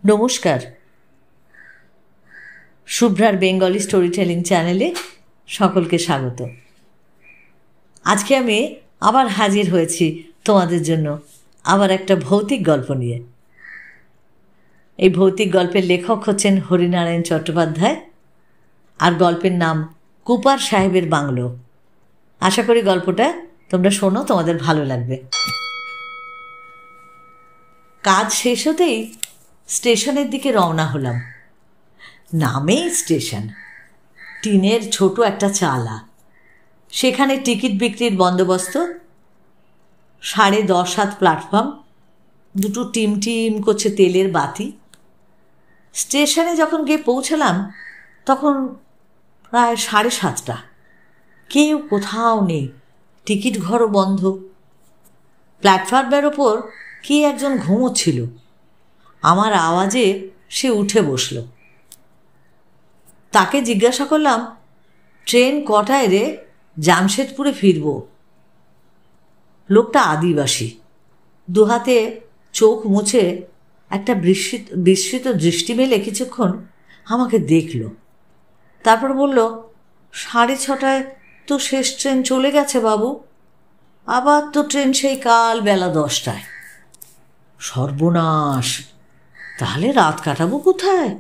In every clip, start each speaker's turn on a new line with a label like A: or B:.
A: নমস্কার, শুভ্রার Bengali story telling চ্যানেলে সকলকে স্বাগত। আজকে আমি আবার হাজির হয়েছি তোমাদের জন্য আবার একটা ভৌতিক গল্প নিয়ে। এই ভৌতিক গল্পের লেখক হচ্ছেন হরিনারায়ণ চট্টোপাধ্যায়, আর গল্পের নাম কুপার সাহেবের বাংলো। আশা করি গল্পটা তোমরা শোনো, তোমাদের ভালো লাগবে। কাজ শেষ হতেই স্টেশনের দিকে রওনা হলাম। নামেই স্টেশন, টিনের ছোট একটা চালা, সেখানে টিকিট বিক্রির বন্দোবস্ত, 10:30 হাত প্ল্যাটফর্ম, দুটো টিম টিম করছে তেলের বাতি। স্টেশনে যখন গিয়ে পৌঁছলাম তখন প্রায় 7:30। কেউ কোথাও নেই, টিকিট ঘরও বন্ধ। প্ল্যাটফর্মের ওপর কে একজন ঘুমোচ্ছিল। আমার আওয়াজে সে উঠে বসল। তাকে জিজ্ঞাসা করলাম, ট্রেন কটায় রে? জামশেদপুরে ফিরব। লোকটা আদিবাসী, দুহাতে চোখ মুছে একটা বিস্মিত দৃষ্টি মেলে কিছুক্ষণ আমাকে দেখল। তারপর বলল, 6:30টায় তো শেষ ট্রেন চলে গেছে বাবু, আবার তো ট্রেন সেই কাল বেলা 10টায়। সর্বনাশ, তাহলে রাত কাটাবো কোথায়?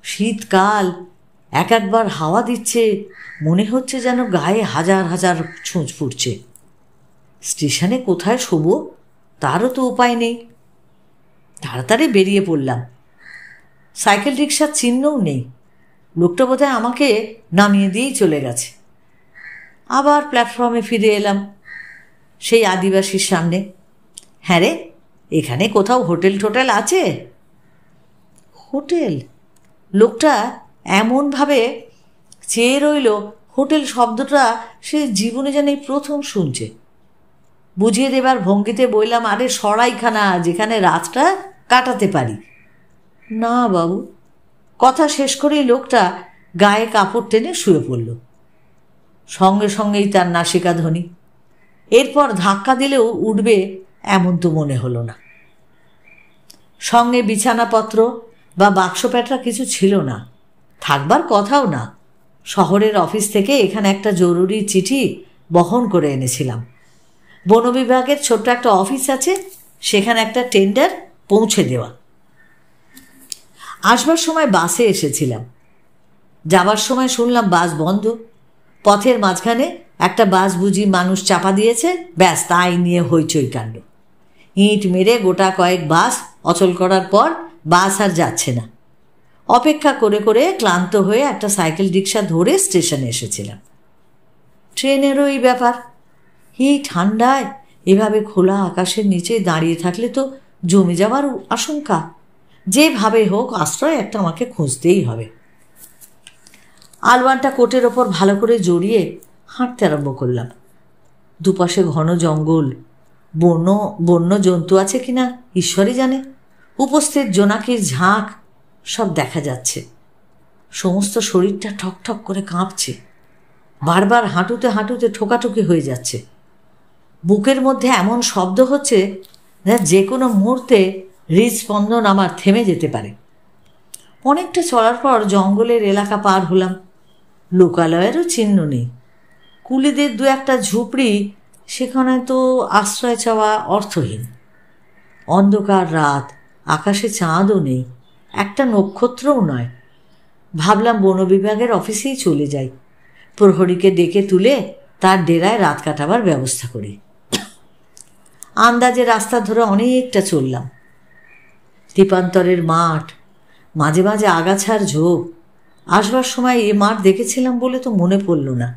A: শীতকাল, একবার হাওয়া দিচ্ছে, মনে হচ্ছে যেন গায়ে হাজার হাজার ছুঁচ ফুটছে। স্টেশনে কোথায় শোবো তারও তো উপায় নেই। তাড়াতাড়ি বেরিয়ে পড়লাম। সাইকেল রিক্সার চিহ্নও নেই। লোকটা বোধহয় আমাকে নামিয়ে দিয়েই চলে গেছে। আবার প্ল্যাটফর্মে ফিরে এলাম, সেই আদিবাসীর সামনে। হ্যাঁ রে, এখানে কোথাও হোটেল টোটেল আছে? হোটেল? লোকটা এমনভাবে চেয়ে রইল, হোটেল শব্দটা সে জীবনে যেন এই প্রথম শুনছে। বুঝিয়ে দেবার ভঙ্গিতে বললাম, আরে সরাইখানা, যেখানে রাতটা কাটাতে পারি। না বাবু। কথা শেষ করেই লোকটা গায়ে কাপড় টেনে শুয়ে পড়ল। সঙ্গে সঙ্গেই তার নাসিকাধ্বনি। এরপর ধাক্কা দিলেও উঠবে এমন তো মনে হলো না। সঙ্গে বিছানাপত্র বা বাক্স প্যাটরা কিছু ছিল না, থাকবার কথাও না। শহরের অফিস থেকে এখানে একটা জরুরি চিঠি বহন করে এনেছিলাম। বন বিভাগের ছোট্ট একটা অফিস আছে, সেখানে একটা টেন্ডার পৌঁছে দেওয়া। আসবার সময় বাসে এসেছিলাম, যাবার সময় শুনলাম বাস বন্ধ। পথের মাঝখানে একটা বাস বুঝি মানুষ চাপা দিয়েছে, ব্যাস তাই নিয়ে হইচই কাণ্ড। ইঁট মেরে গোটা কয়েক বাস অচল করার পর বাস আর যাচ্ছে না। অপেক্ষা করে করে ক্লান্ত হয়ে একটা সাইকেল রিক্সা ধরে স্টেশনে এসেছিলাম। ট্রেনেরও এই ব্যাপার। এই ঠান্ডায় এভাবে খোলা আকাশের নিচে দাঁড়িয়ে থাকলে তো জমে যাওয়ার আশঙ্কা। যেভাবে হোক আশ্রয় একটা আমাকে খুঁজতেই হবে। আলওয়ানটা কোটের ওপর ভালো করে জড়িয়ে হাঁটতে আরম্ভ করলাম। দুপাশে ঘন জঙ্গল, বন্য জন্তু আছে কিনা ঈশ্বরই জানে। উপস্থিত জোনাকির ঝাঁক সব দেখা যাচ্ছে। সমস্ত শরীরটা ঠকঠক করে কাঁপছে। বারবার হাঁটুতে হাঁটুতে ঠোকাঠুকি হয়ে যাচ্ছে। বুকের মধ্যে এমন শব্দ হচ্ছে যে কোনো মুহূর্তে হৃদস্পন্দন আমার থেমে যেতে পারে। অনেকটা চলার পর জঙ্গলের এলাকা পার হলাম। লোকালয়েরও চিহ্ন নেই। কুলিদের 2-1টা ঝুপড়ি, সেখানে তো আশ্রয় চাওয়া অর্থহীন। অন্ধকার রাত, আকাশে চাঁদও নেই, একটা নক্ষত্রও নয়। ভাবলাম বন বিভাগের অফিসেই চলে যাই, প্রহরীকে ডেকে তুলে তার ডেরায় রাত কাটাবার ব্যবস্থা করি। আন্দাজে রাস্তা ধরে অনেকটা চললাম। দ্বীপান্তরের মাঠ, মাঝে মাঝে আগাছার ঝোপ। আসবার সময় এ মাঠ দেখেছিলাম বলে তো মনে পড়ল না।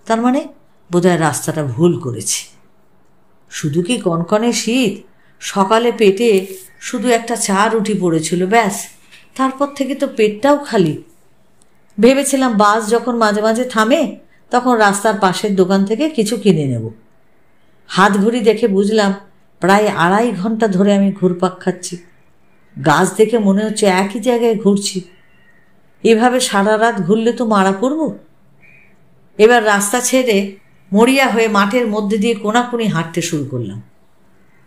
A: তার মানে বোধহয় রাস্তাটা ভুল করেছি। শুধু কি কনকনে শীত? সকালে পেটে শুধু একটা চা রুটি পড়েছিল, ব্যাস। তারপর থেকে তো পেটটাও খালি। ভেবেছিলাম বাস যখন মাঝে মাঝে থামে তখন রাস্তার পাশের দোকান থেকে কিছু কিনে নেব। হাত ঘড়ি দেখে বুঝলাম প্রায় 2.5 ঘন্টা ধরে আমি ঘুরপাক খাচ্ছি। গাছ দেখে মনে হচ্ছে একই জায়গায় ঘুরছি। এভাবে সারা রাত ঘুরলে তো মারা পড়ব। এবার রাস্তা ছেড়ে মরিয়া হয়ে মাঠের মধ্যে দিয়ে কোনাকুনি হাঁটতে শুরু করলাম।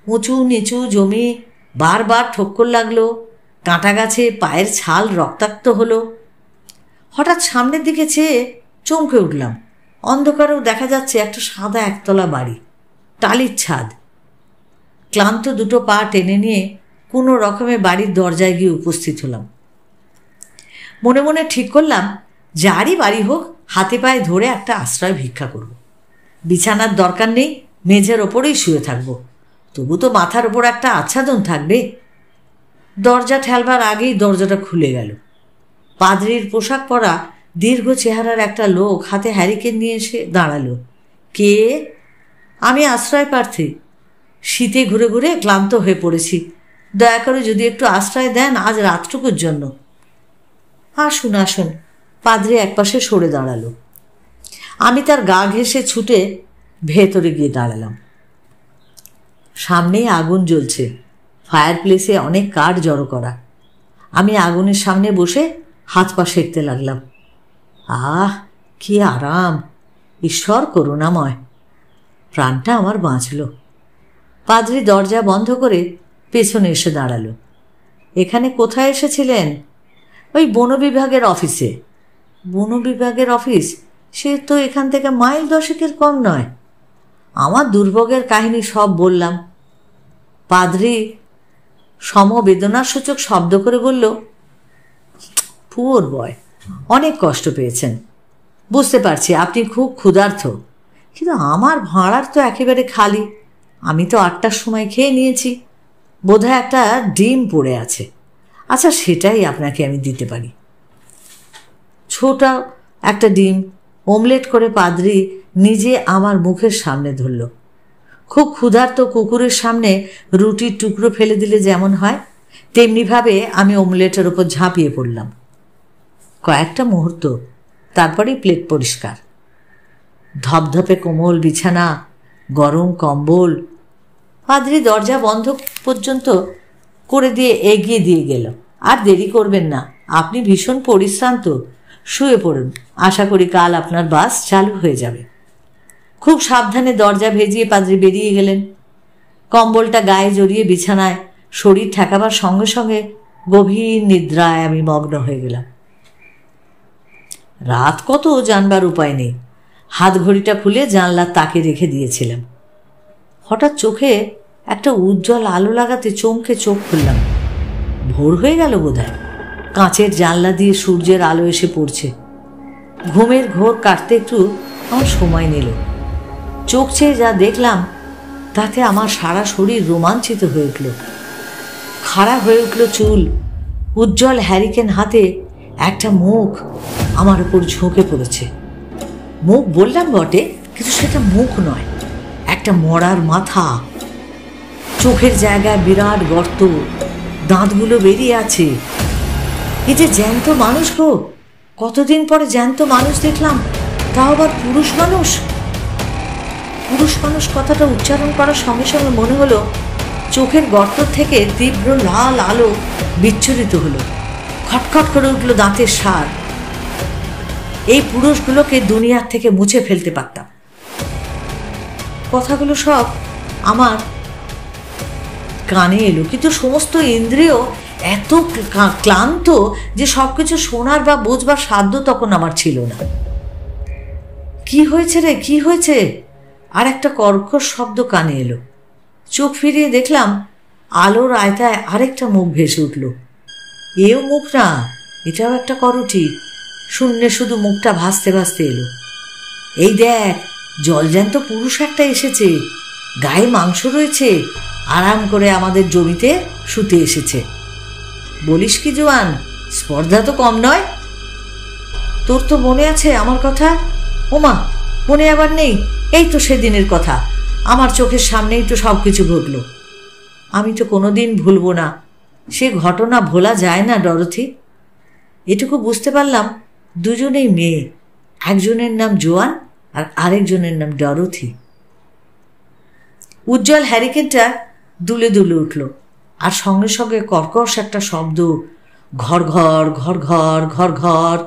A: উঁচু নিচু জমি, বারবার ঠক্কর লাগলো। কাঁটা গাছে পায়ের ছাল রক্তাক্ত হলো। হঠাৎ সামনের দিকে চেয়ে চমকে উঠলাম। অন্ধকারেও দেখা যাচ্ছে একটা সাদা একতলা বাড়ি, টালির ছাদ। ক্লান্ত দুটো পা টেনে নিয়ে কোনো রকমে বাড়ির দরজায় গিয়ে উপস্থিত হলাম। মনে মনে ঠিক করলাম, যারই বাড়ি হোক হাতে পায়ে ধরে একটা আশ্রয় ভিক্ষা করব। বিছানার দরকার নেই, মেঝের ওপরেই শুয়ে থাকবো, তবু তো মাথার ওপর একটা আচ্ছাদন থাকবে। দরজা ঠেলবার আগেই দরজাটা খুলে গেল। পাদ্রির পোশাক পরা দীর্ঘ চেহারার একটা লোক হাতে হ্যারিকেন নিয়ে এসে দাঁড়ালো। কে? আমি আশ্রয় প্রার্থী। শীতে ঘুরে ঘুরে ক্লান্ত হয়ে পড়েছি, দয়া করে যদি একটু আশ্রয় দেন আজ রাতটুকুর জন্য। আসুন আসুন। পাদ্রি একপাশে সরে দাঁড়ালো। আমি তার গা ঘেঁষে ছুটে ভেতরে গিয়ে দাঁড়ালাম। সামনেই আগুন জ্বলছে, ফায়ার প্লেসে অনেক কাঠ জড়ো করা। আমি আগুনের সামনে বসে হাত পা সেঁকতে লাগলাম। আহ, কি আরাম! ঈশ্বর করুণাময়। প্রাণটা আমার বাঁচল। পাদ্রি দরজা বন্ধ করে পেছনে এসে দাঁড়ালো। এখানে কোথায় এসেছিলেন? ওই বন বিভাগের অফিসে। বন বিভাগের অফিস? সে তো এখান থেকে মাইল 10 কম নয়। আমার দুর্ভোগের কাহিনী সব বললাম। পাদ্রি সমবেদনাসূচক শব্দ করে বলল, পুয়ার বয়, অনেক কষ্ট পেয়েছেন। বুঝতে পারছি আপনি খুব ক্ষুধার্ত, কিন্তু আমার ভাঁড়ার তো একেবারে খালি। আমি তো 8টার সময় খেয়ে নিয়েছি। বোধহয় একটা ডিম পড়ে আছে। আচ্ছা, সেটাই আপনাকে আমি দিতে পারি। ছোট একটা ডিম অমলেট করে পাদ্রি নিজে আমার মুখের সামনে ধরল। খুব ক্ষুধার্ত কুকুরের সামনে রুটির টুকরো ফেলে দিলে যেমন হয়, তেমনিভাবে আমি অমলেটের ওপর ঝাঁপিয়ে পড়লাম। কয়েকটা মুহূর্ত, তারপরেই প্লেট পরিষ্কার। ধপধপে কোমল বিছানা, গরম কম্বল। পাদ্রি দরজা বন্ধ পর্যন্ত করে দিয়ে এগিয়ে দিয়ে গেল। আর দেরি করবেন না, আপনি ভীষণ পরিশ্রান্ত, শুয়ে পড়ুন। আশা করি কাল আপনার বাস চালু হয়ে যাবে। খুব সাবধানে দরজা ভেজিয়ে পাদ্রি বেরিয়ে গেলেন। কম্বলটা গায়ে জড়িয়ে বিছানায় শরীর ঠেকাবার সঙ্গে সঙ্গে গভীর নিদ্রায় আমি মগ্ন হয়ে গেলাম। রাত কত জানবার উপায় নেই। হাত ঘড়িটা খুলে জানলার তাকে রেখে দিয়েছিলাম। হঠাৎ চোখে একটা উজ্জ্বল আলো লাগাতে চমকে চোখ খুললাম। ভোর হয়ে গেল বোধহয়। কাঁচের জানলা দিয়ে সূর্যের আলো এসে পড়ছে। ঘুমের ঘোর কাটতে একটু আমার সময় নিল। চোখ চেয়ে যা দেখলাম তাতে আমার সারা শরীর রোমাঞ্চিত হয়ে উঠল। খাড়া হয়ে উঠল চুল। উজ্জ্বল হ্যারিকেন হাতে একটা মুখ আমার উপর ঝুঁকে পড়েছে। মুখ বললাম বটে, কিন্তু সেটা মুখ নয়, একটা মরার মাথা। চোখের জায়গায় বিরাট গর্ত, দাঁতগুলো বেরিয়ে আছে। এই যে জ্যান্ত মানুষ গো! কতদিন পরে জ্যান্ত মানুষ দেখলাম, তাও আবার পুরুষ মানুষ। পুরুষ মানুষ কথাটা উচ্চারণ করার সঙ্গে সঙ্গে মনে হলো চোখের গর্ত থেকে তীব্র লাল আলো বিচ্ছুরিত হলো। খটখট করে উঠল দাঁতের সার। এই পুরুষগুলোকে দুনিয়ার থেকে মুছে ফেলতে পারতাম। কথাগুলো সব আমার কানে এলো, কিন্তু সমস্ত ইন্দ্রিয় এত ক্লান্ত যে সবকিছু শোনার বা বোঝবার সাধ্য তখন আমার ছিল না। কি হয়েছে রে, কি হয়েছে? আর একটা কর্কশ শব্দ কানে এলো। চোখ ফিরিয়ে দেখলাম আলোর আয়তায় আরেকটা মুখ ভেসে উঠল। এও মুখ না, এটাও একটা করুটি। শূন্যে শুধু মুখটা ভাসতে ভাসতে এলো। এই দেখ, জলজ্যান্ত পুরুষ একটা এসেছে, গায়ে মাংস রয়েছে, আরাম করে আমাদের জমিতে শুতে এসেছে। বলিস কি জোয়ান, স্পর্ধা তো কম নয়। তোর তো মনে আছে আমার কথা? ওমা, মনে আবার নেই? এই তো সেদিনের কথা। আমার চোখের সামনেই তো সব কিছু ঘটল। আমি তো কোনোদিন ভুলবো না। সে ঘটনা ভোলা যায় না ডরথি। এটুকু বুঝতে পারলাম দুজনেই মেয়ে, একজনের নাম জোয়ান আর আরেকজনের নাম ডরথি। উজ্জ্বল হ্যারিকেনটা দুলে দুলে উঠল, আর সঙ্গে সঙ্গে কর্কশ একটা শব্দ, ঘর ঘর ঘর ঘর ঘর ঘর।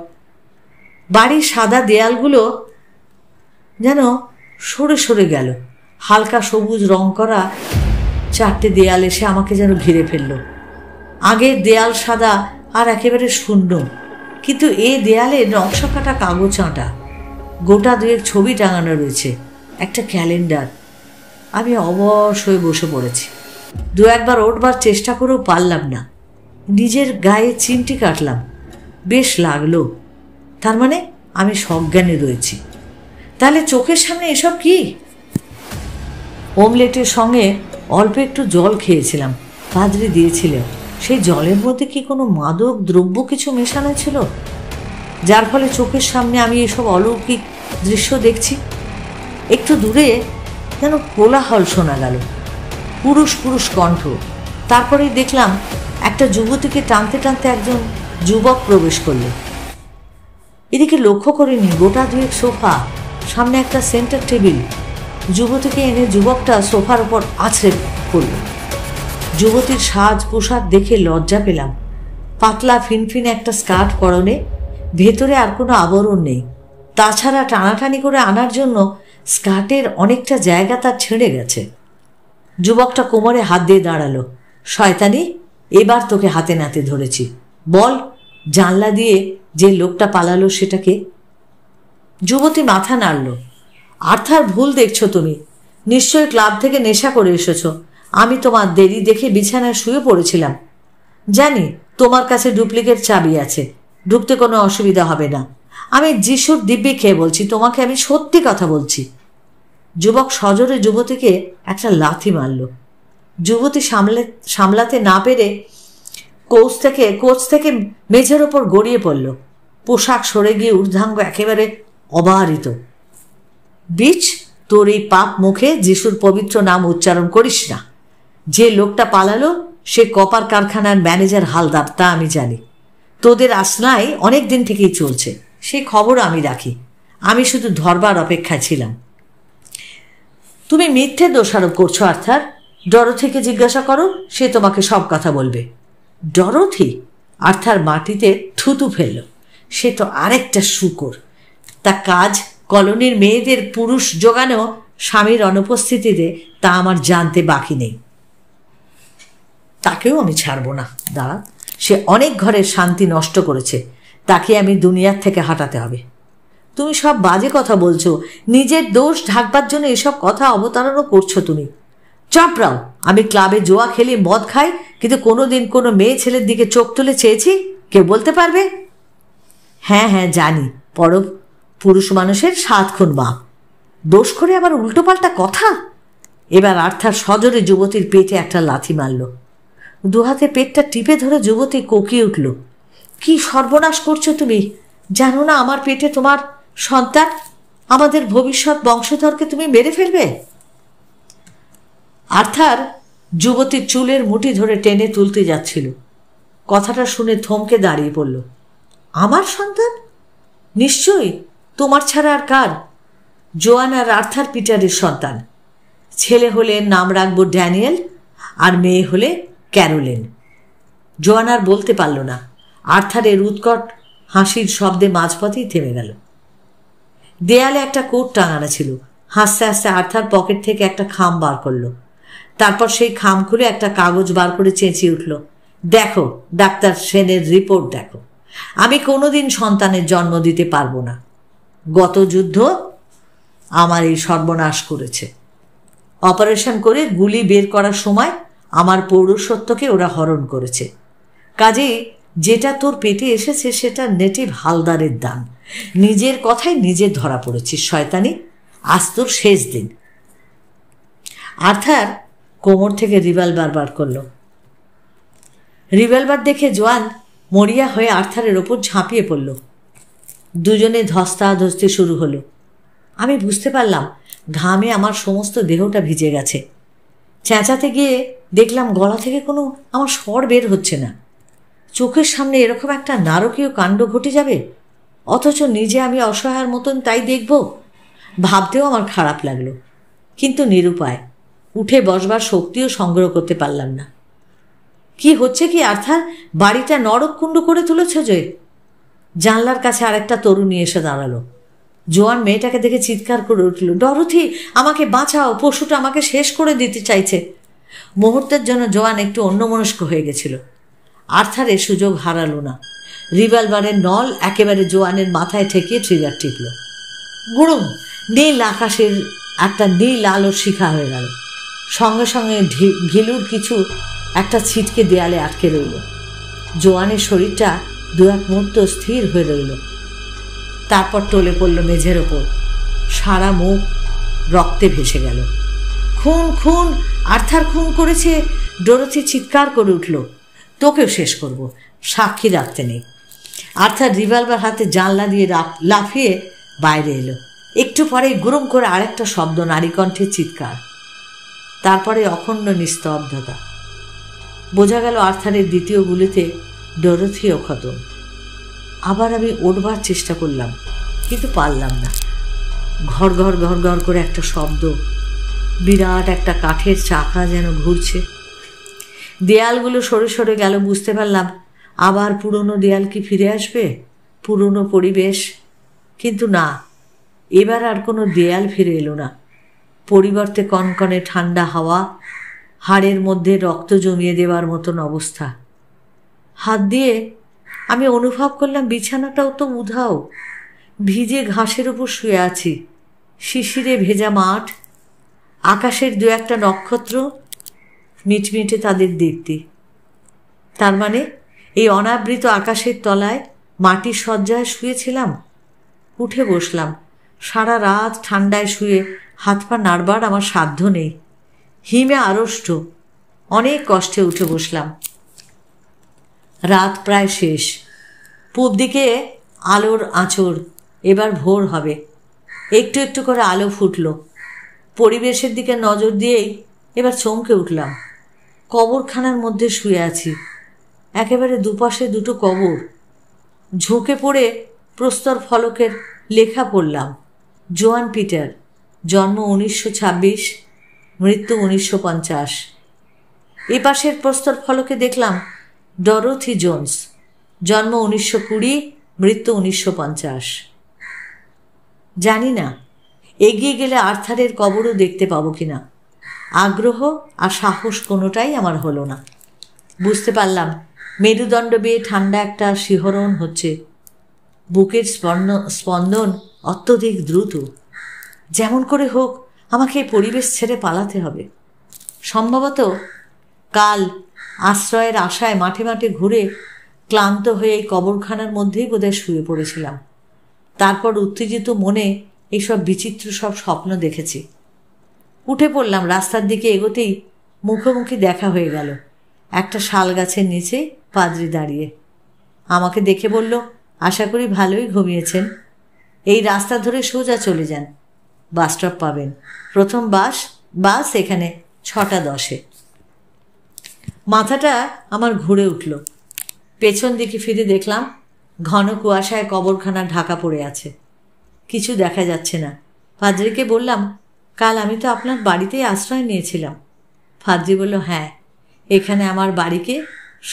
A: বাড়ির সাদা দেয়ালগুলো যেন সরে সরে গেল। হালকা সবুজ রং করা 4টে দেয়াল এসে আমাকে যেন ঘিরে ফেলল। আগের দেয়াল সাদা আর একেবারে শূন্য, কিন্তু এই দেয়ালে নকশা কাটা কাগজ আঁটা, গোটা দুয়েক ছবি টাঙানো রয়েছে, একটা ক্যালেন্ডার। আমি অবশ হয়ে বসে পড়েছি। দু একবার ওঠবার চেষ্টা করেও পারলাম না। নিজের গায়ে চিমটি কাটলাম, বেশ লাগলো। তার মানে আমি সজ্ঞানে রয়েছি। তাহলে চোখের সামনে এসব কি? অমলেটের সঙ্গে অল্প একটু জল খেয়েছিলাম, পাদ্রি দিয়েছিল। সেই জলের মধ্যে কি কোনো মাদক দ্রব্য কিছু মেশানো ছিল, যার ফলে চোখের সামনে আমি এসব অলৌকিক দৃশ্য দেখছি? একটু দূরে যেন কোলাহল শোনা গেল, পুরুষ পুরুষ কণ্ঠ। তারপরেই দেখলাম একটা যুবতীকে টানতে টানতে একজন যুবক প্রবেশ করল। এদিকে লক্ষ্য করিনি গোটা দুয়েক সোফা, সামনে একটা সেন্টার টেবিল। যুবতীকে এনে যুবকটা সোফার ওপর আছড়ে পড়ল। যুবতীর সাজ পোশাক দেখে লজ্জা পেলাম। পাতলা ফিনফিন একটা স্কার্ট পরনে, ভেতরে আর কোনো আবরণ নেই। তাছাড়া টানাটানি করে আনার জন্য স্কার্টের অনেকটা জায়গা তার ছেড়ে গেছে। যুবকটা কোমরে হাত দিয়ে দাঁড়ালো। শয়তানি, এবার তোকে হাতে নাতে ধরেছি। বল, জানলা দিয়ে যে লোকটা পালালো সেটাকে? যুবতী মাথা নাড়ল। আর্থার, ভুল দেখছো তুমি। নিশ্চয়ই ক্লাব থেকে নেশা করে এসেছ। আমি তোমার দেরি দেখে বিছানায় শুয়ে পড়েছিলাম। জানি তোমার কাছে ডুপ্লিকেট চাবি আছে, ঢুকতে কোনো অসুবিধা হবে না। আমি যিশুর দিব্যি খেয়ে বলছি, তোমাকে আমি সত্যি কথা বলছি। যুবক সজোরে যুবতীকে একটা লাথি মারল। যুবতী সামলাতে না পেরে কোচ থেকে মেঝের ওপর গড়িয়ে পড়ল। পোশাক সরে গিয়ে ঊর্ধ্বাঙ্গ একেবারে অবারিত। বিচ, তোর এই পাপ মুখে যিশুর পবিত্র নাম উচ্চারণ করিস না। যে লোকটা পালালো সে কপার কারখানার ম্যানেজার হালদার, তা আমি জানি। তোদের আসনায় অনেক দিন থেকেই চলছে, সে খবর আমি রাখি। আমি শুধু ধরবার অপেক্ষায় ছিলাম। তুমি মিথ্যে দোষারোপ করছো আর্থার। ডরোথিকে জিজ্ঞাসা করো, সে তোমাকে সব কথা বলবে। ডরোথি? আর্থার মাটিতে থুতু ফেলল। সে তো আরেকটা শূকর। তা কাজ কলোনির মেয়েদের পুরুষ জোগানো স্বামীর অনুপস্থিতিতে, তা আমার জানতে বাকি নেই। তাকেও আমি ছাড়ব না। দাঁড়া, সে অনেক ঘরের শান্তি নষ্ট করেছে, তাকে আমি দুনিয়ার থেকে হাঁটাতে হবে। তুমি সব বাজে কথা বলছো, নিজের দোষ ঢাকবার জন্য এসব কথা অবতারণও করছো তুমি। চাপড়াও, আমি ক্লাবে জোয়া খেলি, মদ খাই, কিন্তু কোনোদিন কোনো মেয়ে ছেলের দিকে চোখ তুলে চেয়েছি? কেউ বলতে পারবে? হ্যাঁ হ্যাঁ জানি, পুরুষ মানুষের 7 খুন বাপ। দোষ করে আবার উল্টোপাল্টা কথা। এবার আর্থার সজোরে যুবতীর পেটে একটা লাথি মারল। দুহাতে পেটটা টিপে ধরে যুবতী কোকিয়ে উঠল। কি সর্বনাশ করছো তুমি? জানো না আমার পেটে তোমার সন্তান, আমাদের ভবিষ্যৎ বংশধরকে তুমি মেরে ফেলবে? আর্থার যুবতীর চুলের মুঠি ধরে টেনে তুলতে যাচ্ছিল। কথাটা শুনে থমকে দাঁড়িয়ে পড়ল। আমার সন্তান? নিশ্চয়ই, তোমার ছাড়া আর কার? জোয়ান আর আর্থার পিটারের সন্তান। ছেলে হলে নাম রাখবো ড্যানিয়েল, আর মেয়ে হলে ক্যারোলিন। জোয়ান আর বলতে পারল না। আর্থারের উৎকট হাসির শব্দে মাঝপথেই থেমে গেল। দেয়ালে একটা কোট টাঙানো ছিল। হাসতে হাসতে আর্থার পকেট থেকে একটা খাম বার করল। তারপর সেই খাম খুলে একটা কাগজ বার করে চেঁচিয়ে উঠল, দেখো ডাক্তার সেনের রিপোর্ট দেখো। আমি কোনোদিন সন্তানের জন্ম দিতে পারবো না। গত যুদ্ধ আমার এই সর্বনাশ করেছে। অপারেশন করে গুলি বের করার সময় আমার পৌরসত্বকে ওরা হরণ করেছে। কাজেই যেটা তোর পেটে এসেছে সেটা নেটিভ হালদারের দান। নিজের কথায় নিজে ধরা পড়েছিস শয়তানি। আজ তোর শেষ দিন। আর্থার কোমর থেকে রিভলভার বার করল। রিভলভার দেখে জোয়ান মরিয়া হয়ে আর্থারের ওপর ঝাঁপিয়ে পড়ল। দুজনে ধস্তাধস্তি শুরু হলো। আমি বুঝতে পারলাম ঘামে আমার সমস্ত দেহটা ভিজে গেছে। চেঁচাতে গিয়ে দেখলাম গলা থেকে কোনো আমার স্বর বের হচ্ছে না। চোখের সামনে এরকম একটা নারকীয় কাণ্ড ঘটে যাবে, অথচ নিজে আমি অসহায়ের মতন তাই দেখব। ভাবতেও আমার খারাপ লাগলো, কিন্তু নিরুপায়। উঠে বসবার শক্তিও সংগ্রহ করতে পারলাম না। কি হচ্ছে কি আর্থার? বাড়িটা নরককুণ্ড করে তুলেছ যে। জানলার কাছে আরেকটা তরুণী এসে দাঁড়ালো। জোয়ান মেয়েটাকে দেখে চিৎকার করে উঠল, ডরোথি আমাকে বাঁচাও, পশুটা আমাকে শেষ করে দিতে চাইছে। মুহূর্তের জন্য জোয়ান একটু অন্যমনস্ক হয়ে গেছিল। আর্থারের সুযোগ হারালো না। রিভলভারের নল একেবারে জোয়ানের মাথায় ঠেকিয়ে ট্রিগার টিপল। গুড়ুম! নীল আকাশের একটা নীল আলোর শিখা হয়ে গেল। সঙ্গে সঙ্গে ঘিলুর কিছু একটা ছিটকে দেয়ালে আটকে রইল। জোয়ানের শরীরটা দু এক মুহূর্ত স্থির হয়ে রইল, তারপর টলে পড়ল মেঝের ওপর। সারা মুখ রক্তে ভেসে গেল। খুন খুন! আর্থার খুন করেছে! ডোরোথি চিৎকার করে উঠল। তোকেও শেষ করব, সাক্ষী রাখতে নেই। আর্থার রিভলভার হাতে জানলা দিয়ে লাফিয়ে বাইরে এলো। একটু পরেই গুরুম করে আরেকটা শব্দ, নারীকণ্ঠের চিৎকার, তারপরে অখণ্ড নিস্তব্ধতা। বোঝা গেল আর্থারের দ্বিতীয় গুলিতে ডোরোথিও খতম। আবার আমি উঠবার চেষ্টা করলাম, কিন্তু পারলাম না। ঘর ঘর ঘর ঘর করে একটা শব্দ, বিরাট একটা কাঠের চাকা যেন ঘুরছে। দেয়ালগুলো সরে সরে গেল। বুঝতে পারলাম আবার পুরনো দেয়াল কি ফিরে আসবে, পুরনো পরিবেশ। কিন্তু না, এবার আর কোনো দেয়াল ফিরে এলো না। পরিবর্তে কনকনে ঠান্ডা হাওয়া, হাড়ের মধ্যে রক্ত জমিয়ে দেওয়ার মতন অবস্থা। হাত দিয়ে আমি অনুভব করলাম বিছানাটাও তো উধাও। ভিজে ঘাসের উপর শুয়ে আছি। শিশিরে ভেজা মাঠ, আকাশের দু একটা নক্ষত্র, মিটমিটে তাদের দীপ্তি। তার মানে এই অনাবৃত আকাশের তলায় মাটির শয্যায় শুয়েছিলাম। উঠে বসলাম। সারা রাত ঠান্ডায় শুয়ে হাত পা নাড়বার আমার সাধ্য নেই। হিমে আড়ষ্ট, অনেক কষ্টে উঠে বসলাম। রাত প্রায় শেষ। পূব দিকে আলোর আঁচড়। এবার ভোর হবে। একটু একটু করে আলো ফুটল। পরিবেশের দিকে নজর দিয়েই এবার চমকে উঠলাম। কবরখানার মধ্যে শুয়ে আছি। একেবারে দুপাশে দুটো কবর। ঝুঁকে পড়ে প্রস্তর ফলকের লেখা পড়লাম, জোয়ান পিটার, জন্ম 1926, মৃত্যু 1950। এপাশের প্রস্তর ফলকে দেখলাম ডরোথি জোন্স, জন্ম 1920, মৃত্যু 1950। জানি না এগিয়ে গেলে আর্থারের কবরও দেখতে পাবো কিনা। আগ্রহ আর সাহস কোনোটাই আমার হলো না। বুঝতে পারলাম মেরুদণ্ড বেয়ে ঠান্ডা একটা শিহরণ হচ্ছে। বুকের স্পন্দন অত্যধিক দ্রুত। যেমন করে হোক আমাকে এই পরিবেশ ছেড়ে পালাতে হবে। সম্ভবত কাল আশ্রয়ের আশায় মাঠে মাঠে ঘুরে ক্লান্ত হয়ে এই কবরখানার মধ্যেই বোধহয় শুয়ে পড়েছিলাম। তারপর উত্তেজিত মনে এইসব বিচিত্র সব স্বপ্ন দেখেছি। উঠে পড়লাম। রাস্তার দিকে এগোতেই মুখোমুখি দেখা হয়ে গেল। একটা শাল গাছের নিচে পাদ্রি দাঁড়িয়ে। আমাকে দেখে বলল, আশা করি ভালোই ঘুমিয়েছেন। এই রাস্তা ধরে সোজা চলে যান, বাস স্টপ পাবেন। প্রথম বাস এখানে 6:10। মাথাটা আমার ঘুরে উঠল। পেছন দিকে ফিরে দেখলাম ঘন কুয়াশায় কবরখানা ঢাকা পড়ে আছে। কিছু দেখা যাচ্ছে না। পাদ্রিকে বললাম, কাল আমি তো আপনার বাড়িতেই আশ্রয় নিয়েছিলাম। পাদ্রি বলল, হ্যাঁ, এখানে আমার বাড়িকে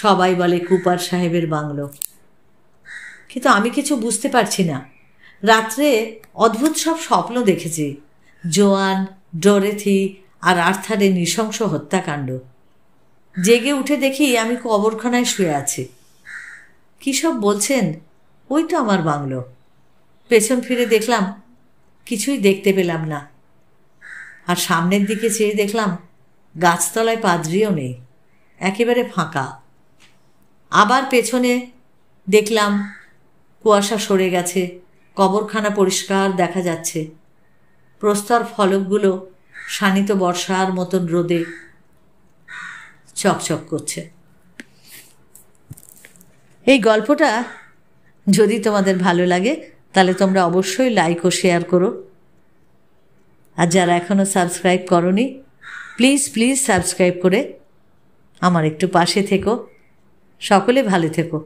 A: সবাই বলে কুপার সাহেবের বাংলো। কিন্তু আমি কিছু বুঝতে পারছি না। রাত্রে অদ্ভুত সব স্বপ্ন দেখেছি। জোয়ান, ডোরোথি আর আর্থারের নৃশংস হত্যাকাণ্ড। জেগে উঠে দেখি আমি কবরখানায় শুয়ে আছি। কী সব বলছেন? ওই তো আমার বাংলো। পেছন ফিরে দেখলাম কিছুই দেখতে পেলাম না। আর সামনের দিকে চেয়ে দেখলাম গাছতলায় পাদ্রিও নেই, একেবারে ফাঁকা। আবার পেছনে দেখলাম কুয়াশা সরে গেছে, কবরখানা পরিষ্কার দেখা যাচ্ছে। প্রস্তর ফলকগুলো শানিত বর্ষার মতন রোদে চকচক করছে। এই গল্পটা যদি তোমাদের ভালো লাগে তাহলে তোমরা অবশ্যই লাইক ও শেয়ার করো। আর যারা এখনও সাবস্ক্রাইব করোনি, প্লিজ সাবস্ক্রাইব করে আমার একটু পাশে থেকো। সকলে ভালো থেকো।